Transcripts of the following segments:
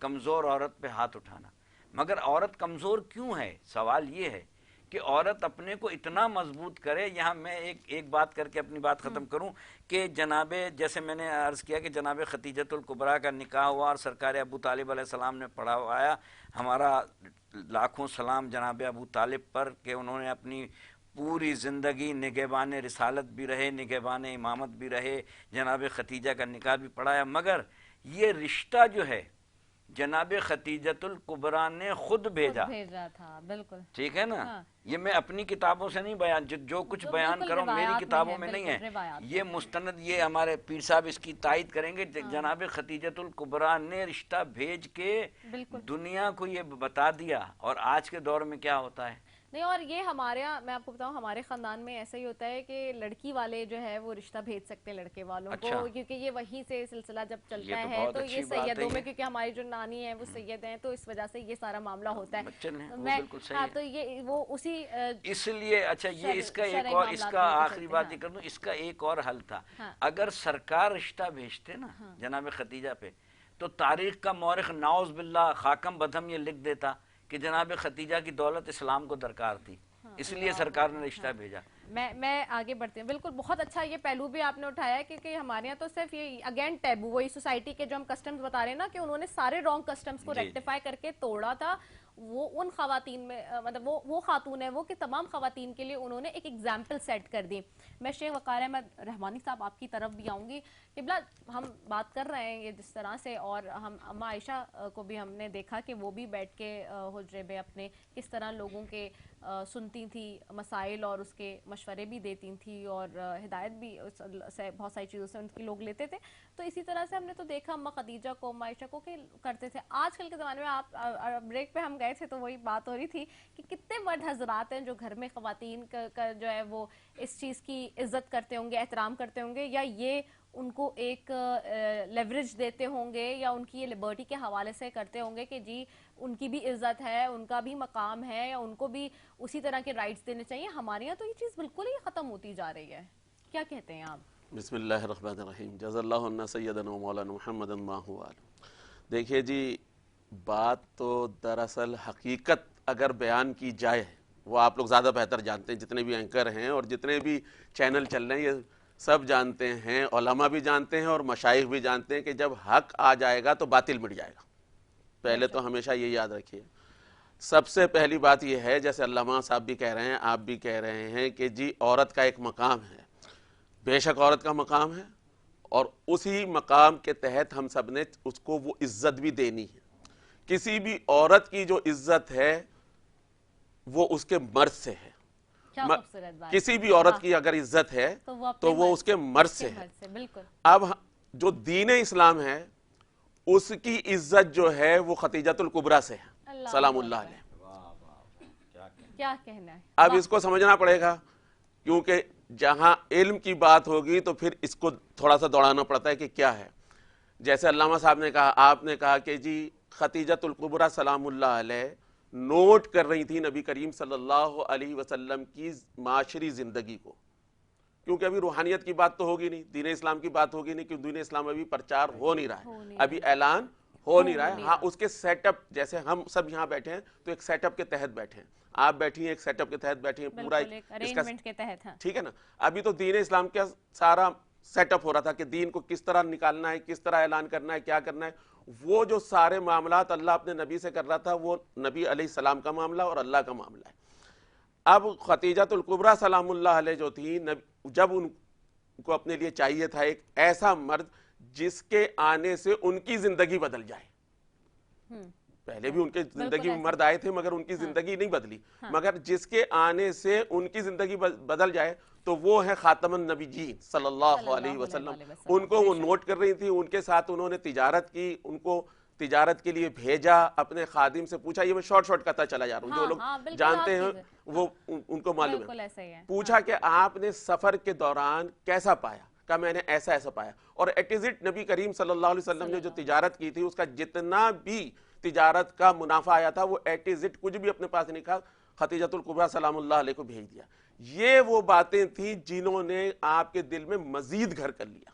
کمزور عورت پہ ہاتھ اٹھانا. مگر عورت کمزور کیوں ہے؟ سوال یہ ہے کہ عورت اپنے کو اتنا مضبوط کرے. یہاں میں ایک بات کر کے اپنی بات ختم کروں کہ جناب، جیسے میں نے عرض کیا کہ جناب خدیجۃ الکبریٰ کا نکاح ہوا اور سرکار ابو طالب علیہ السلام نے پڑھایا. ہمارا لاکھوں سلام جناب ابو طالب پر کہ انہوں نے اپنی پوری زندگی نگہبان رسالت بھی رہے، نگہبان امامت بھی رہے، جناب خدیجہ کا نکاح بھی پڑھایا. مگر یہ رشتہ جو ہے جناب خدیجۃ الکبریٰ نے خود بھیجا تھا. بالکل ٹھیک ہے نا. یہ میں اپنی کتابوں سے نہیں بیان، جو کچھ بیان کروں میری کتابوں میں نہیں ہے، یہ مستند، یہ ہمارے پیر صاحب اس کی تائید کریں گے. جناب خدیجۃ الکبریٰ نے رشتہ بھیج کے دنیا کو یہ بتا دیا. اور آج کے دور میں کیا ہوتا ہے نہیں، اور یہ ہمارے یہاں میں آپ کو بتاؤں ہمارے خاندان میں ایسا ہی ہوتا ہے کہ لڑکی والے جو ہے وہ رشتہ بھیج سکتے ہیں لڑکے والوں کو، کیونکہ یہ وہیں سے سلسلہ جب چلتا ہے تو یہ سیدوں میں، کیونکہ ہماری جو نانی ہے وہ سید ہیں تو اس وجہ سے یہ سارا معاملہ ہوتا ہے. ہاں تو یہ وہ اسی اس لیے اچھا یہ اس کا ایک اور، اس کا آخری بات یہ کر دوں، اس کا ایک اور حل تھا. اگر سرکار رشتہ بھیجتے نا جناب خدیجہ پہ تو تاریخ کا مورخ نعوذ باللہ خاکم بدہم یہ لکھ دیتا کہ جناب خدیجہ کی دولت اسلام کو درکار تھی، اس لیے سرکار نے رشتہ بھیجا. میں آگے بڑھتی ہوں. بالکل بہت اچھا یہ پہلو بھی آپ نے اٹھایا ہے، کیونکہ ہمارے یہاں تو صرف یہ اگین ٹیبو، وہی سوسائٹی کے جو ہم کسٹمز بتا رہے ہیں نا کہ انہوں نے سارے رانگ کسٹمز کو ریکٹیفائی کر کے توڑا تھا. وہ ان خواتین میں مطلب وہ خاتون ہے وہ کہ تمام خواتین کے لیے انہوں نے ایک ایگزامپل سیٹ کر دی. میں شیخ وقار احمد رحمانی صاحب آپ کی طرف بھی آؤں گی. قبلہ ہم بات کر رہے ہیں یہ جس طرح سے، اور ہم اما عائشہ کو بھی ہم نے دیکھا کہ وہ بھی بیٹھ کے حجرے میں اپنے کس طرح لوگوں کے سنتی تھی مسائل اور اس کے مشورے بھی دیتی تھی اور ہدایت بھی بہت ساری چیزوں سے ان کی لوگ لیتے تھے. تو اسی طرح سے ہم نے تو دیکھا اما خدیجہ کو، اما عائشہ کو کہ کرتے تھے. آج کل کے زمانے میں آپ بریک پہ ہم گئے تھے تو وہی بات ہو رہی تھی کہ کتنے مرد حضرات ہیں جو گھر میں خواتین کا جو ہے وہ اس چیز کی عزت کرتے ہوں گے، احترام کرتے ہوں گے، یا یہ ان کو ایک لیوریج دیتے ہوں گے یا ان کی یہ لبرٹی کے حوالے سے کرتے ہوں گے کہ جی ان کی بھی عزت ہے، ان کا بھی مقام ہے، یا ان کو بھی اسی طرح کے رائٹس دینے چاہیے. ہمارے یہاں تو یہ چیز بالکل ہی ختم ہوتی جا رہی ہے. کیا کہتے ہیں آپ؟ بسم اللہ الرحمن الرحیم. جزا اللہ عنا سیدنا و مولانا محمد ما هو عالم. دیکھیے جی، بات تو دراصل حقیقت اگر بیان کی جائے، وہ آپ لوگ زیادہ بہتر جانتے ہیں، جتنے بھی اینکر ہیں اور جتنے بھی چینل چل رہے ہیں یہ سب جانتے ہیں، علماء بھی جانتے ہیں اور مشائخ بھی جانتے ہیں کہ جب حق آ جائے گا تو باطل مٹ جائے گا. پہلے تو ہمیشہ یہ یاد رکھیے. سب سے پہلی بات یہ ہے، جیسے علامہ صاحب بھی کہہ رہے ہیں، آپ بھی کہہ رہے ہیں کہ جی عورت کا ایک مقام ہے. بے شک عورت کا مقام ہے، اور اسی مقام کے تحت ہم سب نے اس کو وہ عزت بھی دینی ہے. کسی بھی عورت کی جو عزت ہے وہ اس کے مرد سے ہے. کسی بھی عورت کی اگر عزت ہے تو وہ اس کے مرد سے ہے. اب جو دین اسلام ہے اس کی عزت جو ہے وہ خدیجۃ الکبریٰ سے ہے سلام اللہ علیہ. کیا کہنا ہے؟ اب اس کو سمجھنا پڑے گا، کیونکہ جہاں علم کی بات ہوگی تو پھر اس کو تھوڑا سا دوڑانا پڑتا ہے کہ کیا ہے. جیسے علامہ صاحب نے کہا، آپ نے کہا کہ جی خدیجۃ الکبریٰ سلام اللہ علیہ نوٹ کر رہی تھی نبی کریم صلی اللہ علیہ وسلم کی معاشری زندگی کو، کیونکہ ابھی روحانیت کی بات تو ہوگی نہیں، دین اسلام کی بات ہوگی نہیں، کیونکہ دین اسلام ابھی پرچار ہو نہیں رہا ہے، ابھی اعلان ہو نہیں رہا ہے. ہاں اس کے سیٹ اپ، جیسے ہم سب یہاں بیٹھے ہیں تو ایک سیٹ اپ کے تحت بیٹھے ہیں، آپ بیٹھی ہیں ایک سیٹ اپ کے تحت بیٹھی ہیں، پورا ارینجمنٹ کے تحت. ٹھیک ہے نا. ابھی تو دین اسلام کا سارا سیٹ اپ ہو رہا تھا کہ دین کو کس طرح نکالنا ہے، کس طرح اعلان کرنا ہے، کیا کرنا ہے. وہ جو سارے معاملات اللہ اپنے نبی سے کر رہا تھا وہ نبی علیہ السلام کا معاملہ اور اللہ کا معاملہ ہے. اب خدیجۃ الکبریٰ سلام اللہ علیہ جو تھی، جب ان کو اپنے لیے چاہیے تھا ایک ایسا مرد جس کے آنے سے ان کی زندگی بدل جائے. پہلے بھی ان کے زندگی میں مرد آئے تھے مگر ان کی زندگی نہیں بدلی، مگر جس کے آنے سے ان کی زندگی بدل جائے تو وہ ہے خاتم النبیین صلی اللہ علیہ وسلم. ان کو وہ نوٹ کر رہی تھی، ان کے ساتھ انہوں نے تجارت کی، ان کو تجارت کے لیے بھیجا، اپنے خادم سے پوچھا. یہ میں شارٹ کرتا چلا جا رہا ہوں، جو لوگ جانتے ہیں وہ ان کو معلوم ہے. پوچھا کہ آپ نے سفر کے دوران کیسا پایا؟ کہا میں نے ایسا ایسا پایا. اور ایٹ از اٹ نبی کریم صلی اللہ علیہ وسلم نے جو تجارت کی تھی اس کا جتنا بھی تجارت کا منافع آیا تھا وہ ایٹ از اٹ کچھ بھی اپنے پاس نہیں کھا، خدیجۃ الکبریٰ سلام اللہ علیہ کو بھیج دیا. یہ وہ باتیں تھیں جنہوں نے آپ کے دل میں مزید گھر کر لیا،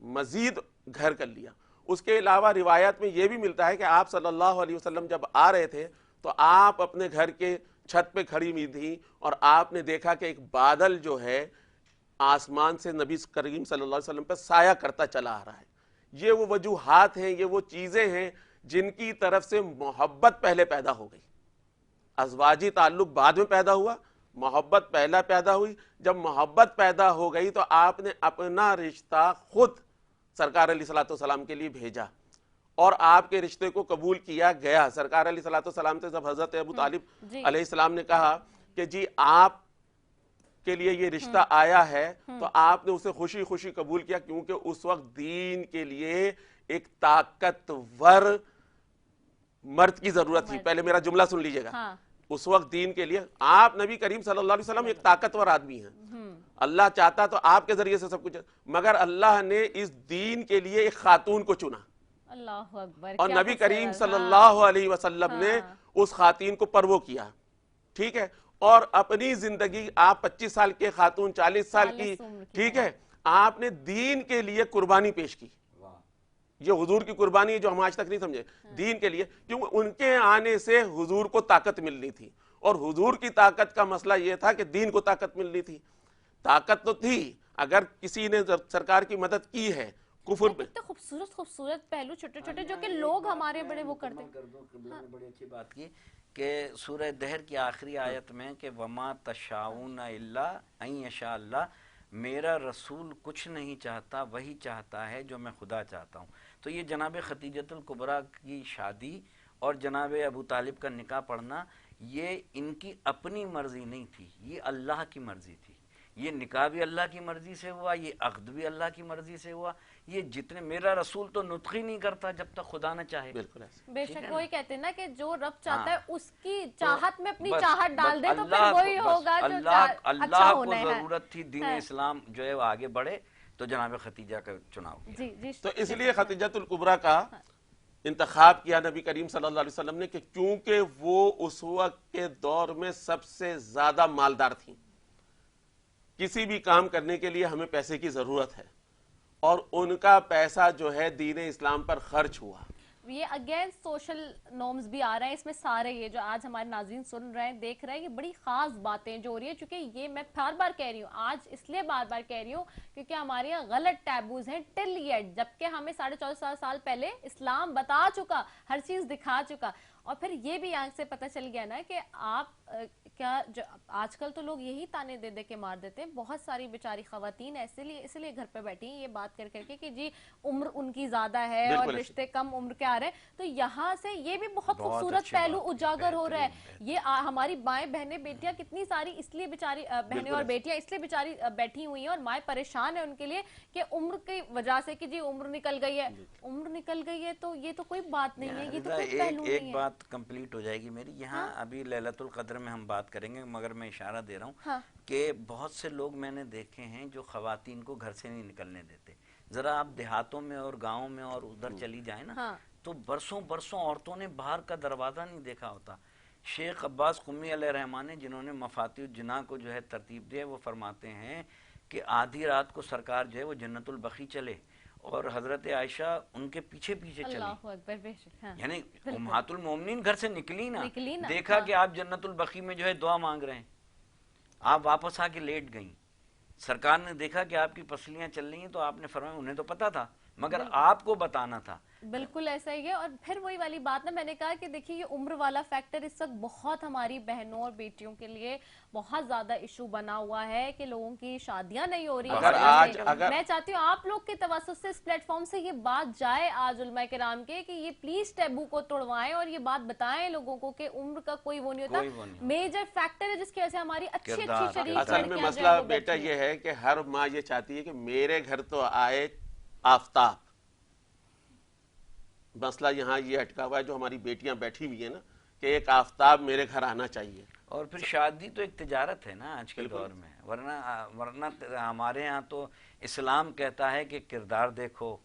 مزید گھر کر لیا. اس کے علاوہ روایت میں یہ بھی ملتا ہے کہ آپ صلی اللہ علیہ وسلم جب آ رہے تھے تو آپ اپنے گھر کے چھت پہ کھڑی ہوئی تھیں اور آپ نے دیکھا کہ ایک بادل جو ہے آسمان سے نبی کریم صلی اللہ علیہ وسلم پہ سایہ کرتا چلا آ رہا ہے. یہ وہ وجوہات ہیں, یہ وہ چیزیں ہیں جن کی طرف سے محبت پہلے پیدا ہو گئی. ازواجی تعلق بعد میں پیدا ہوا, محبت پہلا پیدا ہوئی. جب محبت پیدا ہو گئی تو آپ نے اپنا رشتہ خود سرکار علیہ الصلوۃ والسلام کے لیے بھیجا اور آپ کے رشتے کو قبول کیا گیا. سرکار علیہ الصلوۃ والسلام سے جب حضرت ابو طالب علیہ السلام نے کہا کہ جی آپ کے لیے یہ رشتہ آیا ہے, تو آپ نے اسے خوشی خوشی قبول کیا, کیونکہ اس وقت دین کے لیے ایک طاقتور مرد کی ضرورت تھی. پہلے میرا جملہ سن لیجئے گا. اس وقت دین کے لیے آپ نبی کریم صلی اللہ علیہ وسلم ایک طاقتور آدمی ہیں. اللہ چاہتا تو آپ کے ذریعے سے سب کچھ, مگر اللہ نے اس دین کے لیے ایک خاتون کو چنا, اللہ اکبر, اور نبی کریم صلی اللہ علیہ وسلم نے اس خاتون کو پرو کیا. ٹھیک ہے, اور اپنی زندگی آپ 25 سال کے خاتون 40 سال کی, ٹھیک ہے, آپ نے دین کے لیے قربانی پیش کی. یہ حضور کی قربانی ہے جو ہم آج تک نہیں سمجھے, دین کے لیے, کیونکہ ان کے آنے سے حضور کو طاقت ملنی تھی, اور حضور کی طاقت کا مسئلہ یہ تھا کہ دین کو طاقت ملنی تھی. طاقت تو تھی, اگر کسی نے سرکار کی مدد کی ہے کفر پہ. کتنے خوبصورت خوبصورت پہلو چھوٹے چھوٹے جو کہ لوگ ہمارے بڑے وہ کرتے ہیں. بڑی اچھی بات کی کہ سورہ دہر کی آخری آیت میں کہ وما تشاؤون الا ان یشاء اللہ, میرا رسول کچھ نہیں چاہتا, وہی چاہتا ہے جو میں خدا چاہتا ہوں. تو یہ جناب خدیجۃ الکبریٰ کی شادی اور جناب ابو طالب کا نکاح پڑھنا, یہ ان کی اپنی مرضی نہیں تھی, یہ اللہ کی مرضی تھی. یہ نکاح بھی اللہ کی مرضی سے ہوا, یہ عقد بھی اللہ کی مرضی سے ہوا. یہ جتنے, میرا رسول تو نطق ہی نہیں کرتا جب تک خدا نہ چاہے. بالکل ایسے. بے شک وہی کہتے ہیں نا کہ جو رب چاہتا ہے اس کی چاہت میں اپنی چاہت ڈال دے تو پھر وہی ہوگا جو اللہ کو ضرورت تھی دین اسلام جو ہے وہ آگے بڑھے, تو جناب خدیجہ کا چناؤ کیا. تو اس لیے خدیجۃ الکبریٰ کا انتخاب کیا نبی کریم صلی اللہ علیہ وسلم نے, کہ کیونکہ وہ اس وقت کے دور میں سب سے زیادہ مالدار تھیں. کسی بھی کام کرنے کے لیے ہمیں پیسے کی ضرورت ہے, اور ان کا پیسہ جو ہے دین اسلام پر خرچ ہوا. یہ اگین سوشل نارمز بھی آ رہے ہیں اس میں سارے, یہ جو آج ہمارے ناظرین سن رہے ہیں دیکھ رہے ہیں, یہ بڑی خاص باتیں جو ہو رہی ہیں. چونکہ یہ میں بار بار کہہ رہی ہوں, آج اس لیے بار بار کہہ رہی ہوں کیونکہ ہمارے یہاں غلط ٹیبوز ہیں ٹل یٹ, جبکہ ہمیں 14.5 سال پہلے اسلام بتا چکا, ہر چیز دکھا چکا. اور پھر یہ بھی آنکھ سے پتہ چل گیا نا کہ آپ کیا, آج کل تو لوگ یہی تانے دے دے کے مار دیتے ہیں. بہت ساری بیچاری خواتین اسی لیے گھر پہ بیٹھی ہیں یہ بات کر کر کے کہ جی عمر ان کی زیادہ ہے اور رشتے کم عمر کے آ رہے ہیں. تو یہاں سے یہ بھی بہت خوبصورت پہلو اجاگر ہو رہا ہے. یہ ہماری بائیں بہنیں بیٹیاں کتنی ساری اس لیے بیچاری بہنیں اور بیٹیاں اس لیے بیچاری بیٹھی ہوئی ہیں اور مائیں پریشان ہیں ان کے لیے کہ عمر کی وجہ سے کہ جی عمر نکل گئی ہے, عمر نکل گئی ہے. تو یہ تو کوئی بات نہیں ہے, یہ تو کوئی پہلو نہیں ہے. ایک بات کمپلیٹ ہو جائے گی میری یہاں. ابھی لیلۃ القدر میں ہم بات کریں گے, مگر میں اشارہ دے رہا ہوں کہ بہت سے لوگ میں نے دیکھے ہیں جو خواتین کو گھر سے نہیں نکلنے دیتے. ذرا آپ دیہاتوں میں اور گاؤں میں اور ادھر چلی جائیں نا, تو برسوں برسوں عورتوں نے باہر کا دروازہ نہیں دیکھا ہوتا. شیخ عباس قمی علیہ الرحمٰن جنہوں نے مفاتیح الجناح کو جو ہے ترتیب دی ہے, وہ فرماتے ہیں کہ آدھی رات کو سرکار جو ہے وہ جنت البقیع چلے اور حضرت عائشہ ان کے پیچھے پیچھے چلی. یعنی امہات المومنین گھر سے نکلی نا, دیکھا کہ آپ جنت البقیع میں جو ہے دعا مانگ رہے ہیں, آپ واپس آ کے لیٹ گئیں. سرکار نے دیکھا کہ آپ کی پسلیاں چل رہی ہیں, تو آپ نے فرمایا انہیں تو پتا تھا مگر آپ کو بتانا تھا. بالکل ایسا ہی ہے. اور پھر وہی والی بات نا, میں نے کہا کہ دیکھیے یہ عمر والا فیکٹر اس وقت بہت ہماری بہنوں اور بیٹیوں کے لیے بہت زیادہ ایشو بنا ہوا ہے کہ لوگوں کی شادیاں نہیں ہو رہی ہیں. میں چاہتی ہوں آپ لوگ کے توسط سے اس پلیٹ فارم سے یہ بات جائے آج علماء کرام کے کہ یہ پلیز ٹیبو کو توڑوائیں اور یہ بات بتائیں لوگوں کو کہ عمر کا کوئی وہ نہیں ہوتا, میجر فیکٹر ہے جس کی وجہ سے ہماری اچھی شریف. اصل میں مسئلہ بیٹا یہ ہے کہ ہر ماں یہ چاہتی ہے کہ میرے گھر تو آئے آفتاب. مسئلہ یہاں یہ اٹکا ہوا ہے جو ہماری بیٹیاں بیٹھی ہوئی ہیں نا, کہ ایک آفتاب میرے گھر آنا چاہیے. اور پھر شادی تو ایک تجارت ہے نا آج کے دور میں, ورنہ ہمارے ہاں تو اسلام کہتا ہے کہ کردار دیکھو.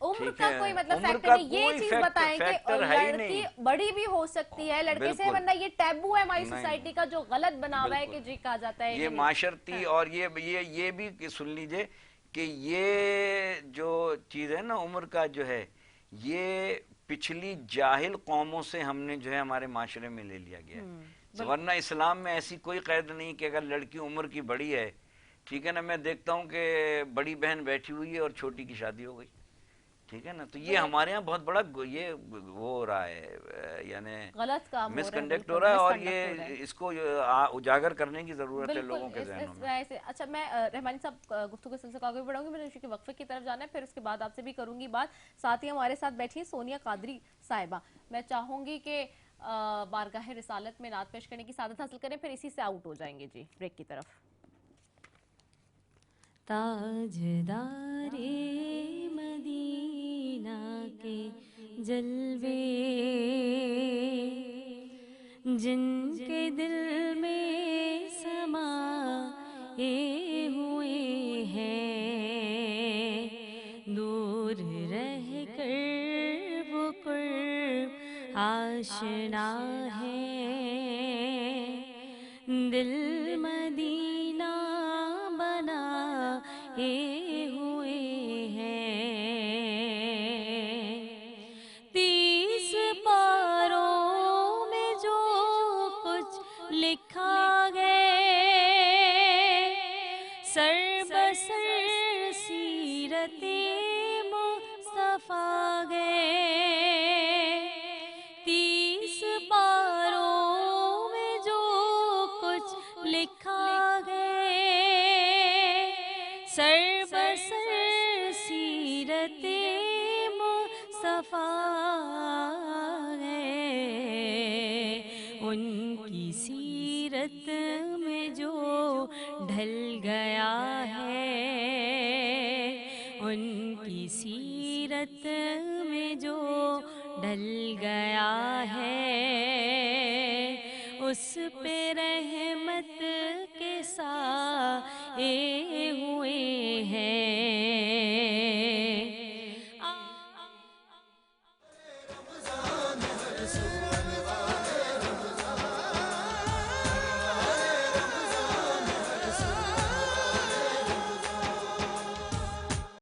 عمر کا کوئی مطلب فیکٹر نہیں, یہ چیز بتائیں کہ لڑکی بڑی بھی ہو سکتی ہے لڑکے سے, ورنہ یہ ٹیبو ہے ہماری سوسائٹی کا جو غلط بنا ہوا ہے کہ جی کہا جاتا ہے یہ معاشرتی. اور یہ بھی سن لیجئے کہ یہ جو چیز ہے نا عمر کا جو ہے, یہ پچھلی جاہل قوموں سے ہم نے جو ہے ہمارے معاشرے میں لے لیا گیا ہے. ورنہ اسلام میں ایسی کوئی قید نہیں کہ اگر لڑکی عمر کی بڑی ہے، ٹھیک ہے نا، میں دیکھتا ہوں کہ بڑی بہن بیٹھی ہوئی ہے اور چھوٹی کی شادی ہو گئی، ٹھیک ہے نا. تو یہ ہمارے ہاں بہت بڑا یہ وہ ہو رہا ہے، یعنی غلط کام مس کنڈکٹ ہو رہا ہے، اور یہ اس کو اجاگر کرنے کی ضرورت ہے لوگوں کے ذہنوں میں. اچھا، میں رحمانی صاحب گفتگو کے سلسلے کو آگے بڑھاؤں گی، میں نے وقفے کی طرف جانا ہے، پھر اس کے بعد آپ سے بھی کروں گی بات. ساتھ ہی ہمارے ساتھ بیٹھی ہیں سونیا قادری صاحبہ. میں چاہوں گی کہ بارگاہ رسالت میں نعت پیش کرنے کی سعادت حاصل کریں، پھر اسی سے آؤٹ ہو جائیں گے. جی بریک کی طرف. تاجدار مدینہ کے جلوے جن کے دل میں سمائے ہوئے ہیں، دور رہ کر وہ قرب آشنا ہے، دل مدینہ بنائے ہوئے ہیں. 30 پاروں میں جو کچھ لکھا گئے، سر بسر سیرت مصطفیٰ گئے. 30 پاروں میں جو کچھ لکھا گئے، سر بسر سیرت مصطفیٰ ہے. ان کی سیرت میں جو ڈھل گیا ہے، ان کی سیرت میں جو ڈھل گیا ہے، اس پہ رحمت